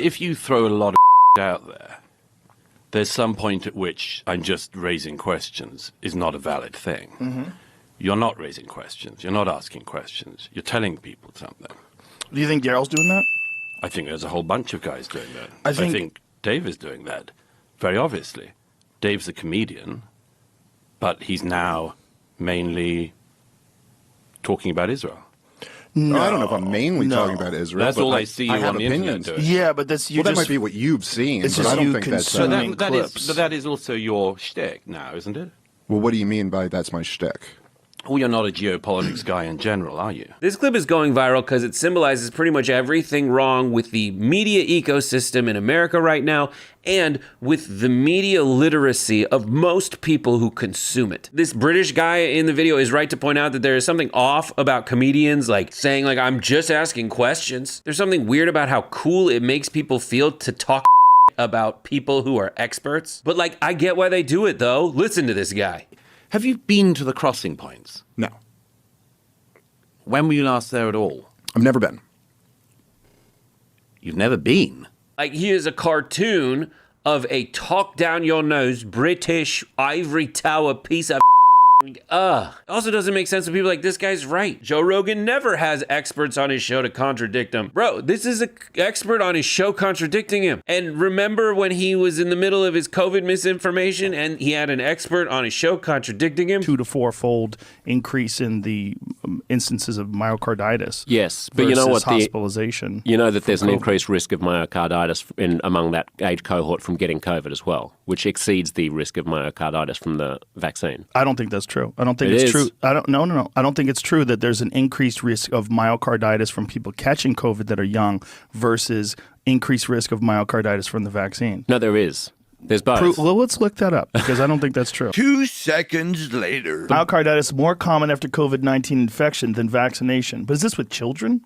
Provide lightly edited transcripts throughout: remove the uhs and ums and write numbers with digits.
If you throw a lot of out there, there's some point at which I'm just raising questions is not a valid thing. Mm-hmm. You're not raising questions. You're not asking questions. You're telling people something. Do you think DERAILS doing that? I think there's a whole bunch of guys doing that. I think Dave is doing that, very obviously. Dave's a comedian, but he's now mainly talking about Israel. No, I don't know if I'm mainly talking about Israel. That's all I see you on the internet doing. Yeah, but that's that might be what you've seen. It's but just I don't you think that's consuming clips. But that is also your shtick now, isn't it? Well, what do you mean by that's my shtick? Well, you're not a geopolitics guy in general, are you? This clip is going viral because it symbolizes pretty much everything wrong with the media ecosystem in America right now and with the media literacy of most people who consume it. This British guy in the video is right to point out that there is something off about comedians like saying like, I'm just asking questions. There's something weird about how cool it makes people feel to talk about people who are experts. But like, I get why they do it though. Listen to this guy. Have you been to the crossing points? No. When were you last there at all? I've never been. You've never been? Like, here's a cartoon of a talk down your nose British ivory tower piece of It also doesn't make sense when people are like, this guy's right. Joe Rogan never has experts on his show to contradict him. Bro, this is an expert on his show contradicting him. And remember when he was in the middle of his COVID misinformation and he had an expert on his show contradicting him? 2 to 4-fold increase in the instances of myocarditis. Yes, but you know what? Hospitalization. You know that there's an increased risk of myocarditis among that age cohort from getting COVID as well, which exceeds the risk of myocarditis from the vaccine. I don't think that's true. I don't think it's true. No. I don't think it's true that there's an increased risk of myocarditis from people catching COVID that are young versus increased risk of myocarditis from the vaccine. No, there is. There's both. Well, let's look that up because I don't think that's true. 2 seconds later. Myocarditis is more common after COVID-19 infection than vaccination. But is this with children?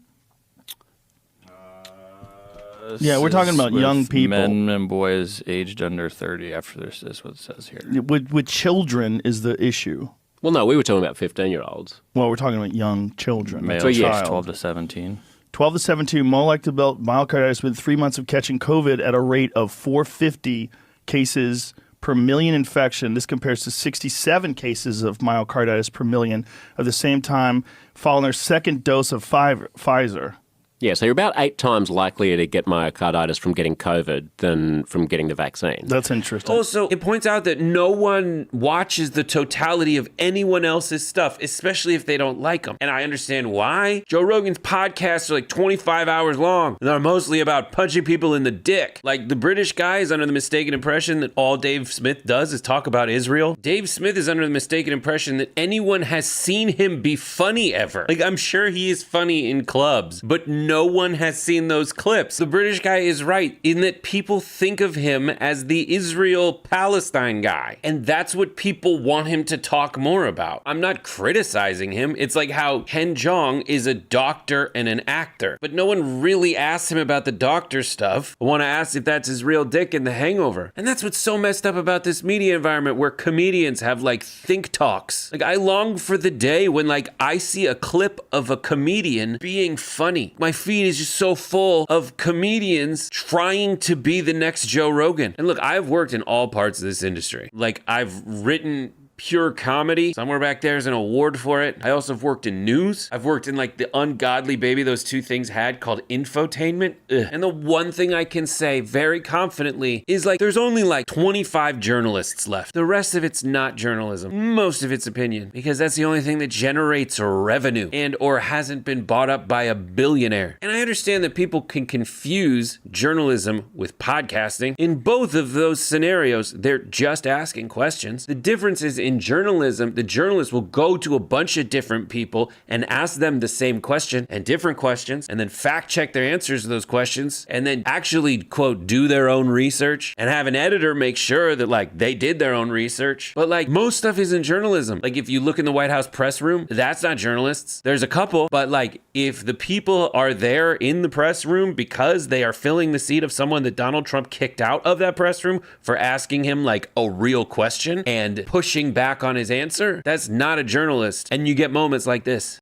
Yeah, we're talking about young people. Men and boys aged under 30 after this is what it says here. With children is the issue. Well, no, we were talking about 15-year-olds. Well, we're talking about young children. Male child. 12 to 17. 12 to 17, more likely to develop myocarditis within 3 months of catching COVID at a rate of 450 cases per million infection. This compares to 67 cases of myocarditis per million at the same time following their second dose of Pfizer. Yeah, so you're about 8 times likelier to get myocarditis from getting COVID than from getting the vaccine. That's interesting. Also, it points out that no one watches the totality of anyone else's stuff, especially if they don't like them. And I understand why. Joe Rogan's podcasts are like 25 hours long, and they're mostly about punching people in the dick. Like, the British guy is under the mistaken impression that all Dave Smith does is talk about Israel. Dave Smith is under the mistaken impression that anyone has seen him be funny ever. Like, I'm sure he is funny in clubs, but no one has seen those clips. The British guy is right in that people think of him as the Israel-Palestine guy. And that's what people want him to talk more about. I'm not criticizing him. It's like how Ken Jeong is a doctor and an actor. But no one really asks him about the doctor stuff. I want to ask if that's his real dick in The Hangover. And that's what's so messed up about this media environment where comedians have like think talks. Like, I long for the day when like I see a clip of a comedian being funny. My feed is just so full of comedians trying to be the next Joe Rogan. And look, I've worked in all parts of this industry. Like, I've written pure comedy. Somewhere back there's an award for it. I also have worked in news. I've worked in like the ungodly baby those two things had called infotainment. Ugh. And the one thing I can say very confidently is like there's only like 25 journalists left. The rest of it's not journalism. Most of it's opinion, because that's the only thing that generates revenue and or hasn't been bought up by a billionaire. And I understand that people can confuse journalism with podcasting. In both of those scenarios, they're just asking questions. The difference is in journalism, the journalist will go to a bunch of different people and ask them the same question and different questions and then fact check their answers to those questions and then actually, quote, do their own research and have an editor make sure that like they did their own research. But like most stuff is in journalism. Like if you look in the White House press room, that's not journalists. There's a couple, but like if the people are there in the press room because they are filling the seat of someone that Donald Trump kicked out of that press room for asking him like a real question and pushing back on his answer, that's not a journalist. And you get moments like this.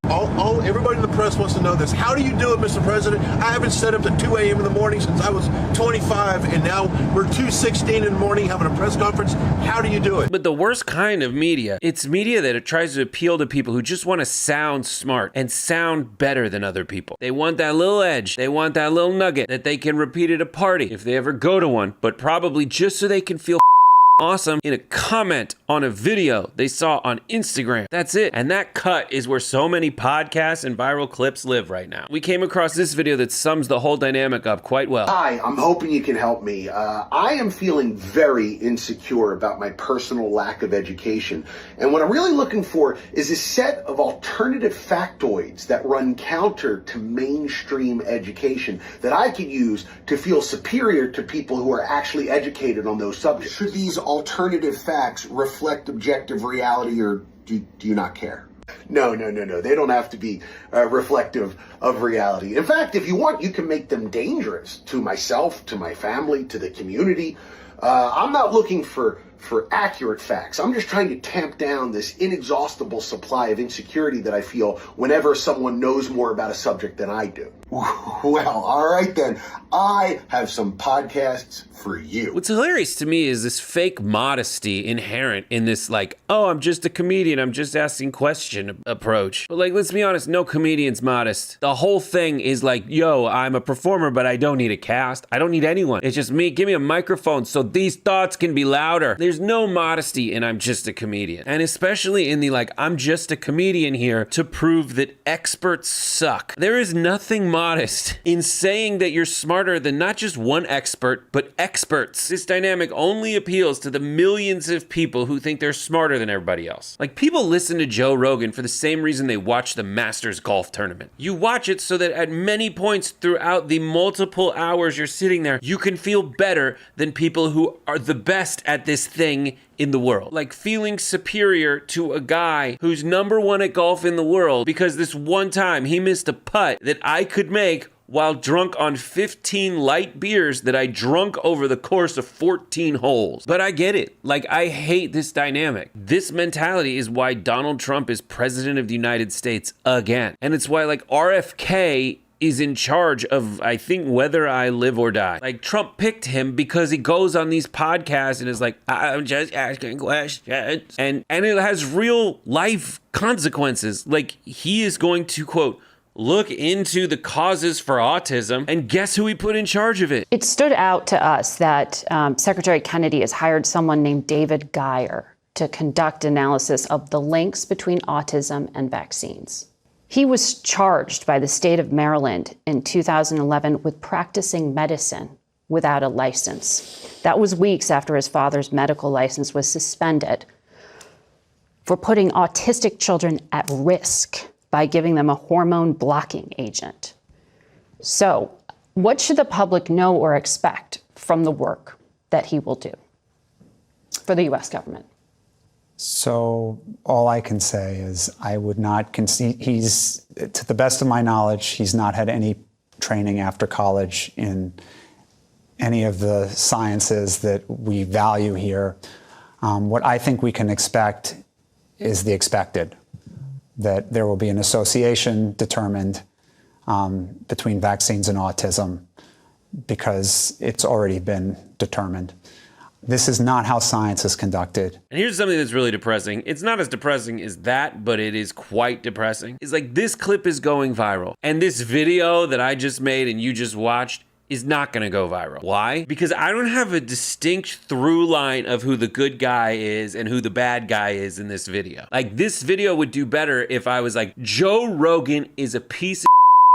Everybody in the press wants to know this. How do you do it, Mr. President? I haven't set up at 2 a.m. in the morning since I was 25, and now we're 2:16 in the morning having a press conference. How do you do it? But the worst kind of media, it's media that it tries to appeal to people who just want to sound smart and sound better than other people. They want that little edge. They want that little nugget that they can repeat at a party if they ever go to one, but probably just so they can feel awesome in a comment on a video they saw on Instagram. That's it. And that cut is where so many podcasts and viral clips live right now. We came across this video that sums the whole dynamic up quite well. Hi, I'm hoping you can help me. I am feeling very insecure about my personal lack of education. And what I'm really looking for is a set of alternative factoids that run counter to mainstream education that I could use to feel superior to people who are actually educated on those subjects. Should these alternative facts reflect objective reality, or do you not care? No. They don't have to be reflective of reality. In fact, if you want, you can make them dangerous to myself, to my family, to the community. I'm not looking for accurate facts. I'm just trying to tamp down this inexhaustible supply of insecurity that I feel whenever someone knows more about a subject than I do. Well, all right then. I have some podcasts for you. What's hilarious to me is this fake modesty inherent in this, like, oh, I'm just a comedian, I'm just asking question approach. But like, let's be honest, no comedian's modest. The whole thing is like, yo, I'm a performer, but I don't need a cast. I don't need anyone. It's just me. Give me a microphone so these thoughts can be louder. There's no modesty in I'm just a comedian. And especially in the like, I'm just a comedian here to prove that experts suck. There is nothing modest in saying that you're smarter than not just one expert, but experts. This dynamic only appeals to the millions of people who think they're smarter than everybody else. Like, people listen to Joe Rogan for the same reason they watch the Masters golf tournament. You watch it so that at many points throughout the multiple hours you're sitting there, you can feel better than people who are the best at this thing in the world. Like feeling superior to a guy who's #1 at golf in the world because this one time he missed a putt that I could make while drunk on 15 light beers that I drunk over the course of 14 holes. But I get it. Like, I hate this dynamic. This mentality is why Donald Trump is president of the United States again. And it's why, like, RFK is in charge of, I think, whether I live or die. Like, Trump picked him because he goes on these podcasts and is like, I'm just asking questions. And it has real life consequences. Like, he is going to, quote, look into the causes for autism, and guess who he put in charge of it? It stood out to us that Secretary Kennedy has hired someone named David Geyer to conduct analysis of the links between autism and vaccines. He was charged by the state of Maryland in 2011 with practicing medicine without a license. That was weeks after his father's medical license was suspended for putting autistic children at risk by giving them a hormone blocking agent. So, what should the public know or expect from the work that he will do for the U.S. government? So all I can say is I would not concede. He's, to the best of my knowledge, he's not had any training after college in any of the sciences that we value here. What I think we can expect is the expected, that there will be an association determined between vaccines and autism because it's already been determined. This is not how science is conducted. And here's something that's really depressing. It's not as depressing as that, but it is quite depressing. It's like this clip is going viral. And this video that I just made and you just watched is not gonna go viral. Why? Because I don't have a distinct through line of who the good guy is and who the bad guy is in this video. Like, this video would do better if I was like, Joe Rogan is a piece of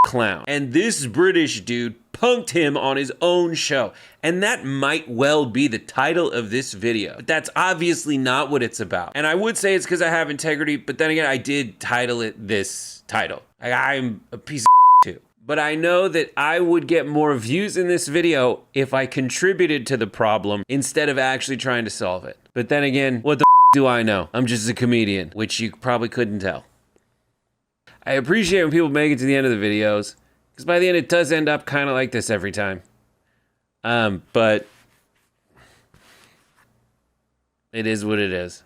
clown. And this British dude punked him on his own show. And that might well be the title of this video. But that's obviously not what it's about. And I would say it's because I have integrity, but then again, I did title it this title. Like, I'm a piece of too. But I know that I would get more views in this video if I contributed to the problem instead of actually trying to solve it. But then again, what the do I know? I'm just a comedian, which you probably couldn't tell. I appreciate when people make it to the end of the videos, because by the end it does end up kind of like this every time. But it is what it is.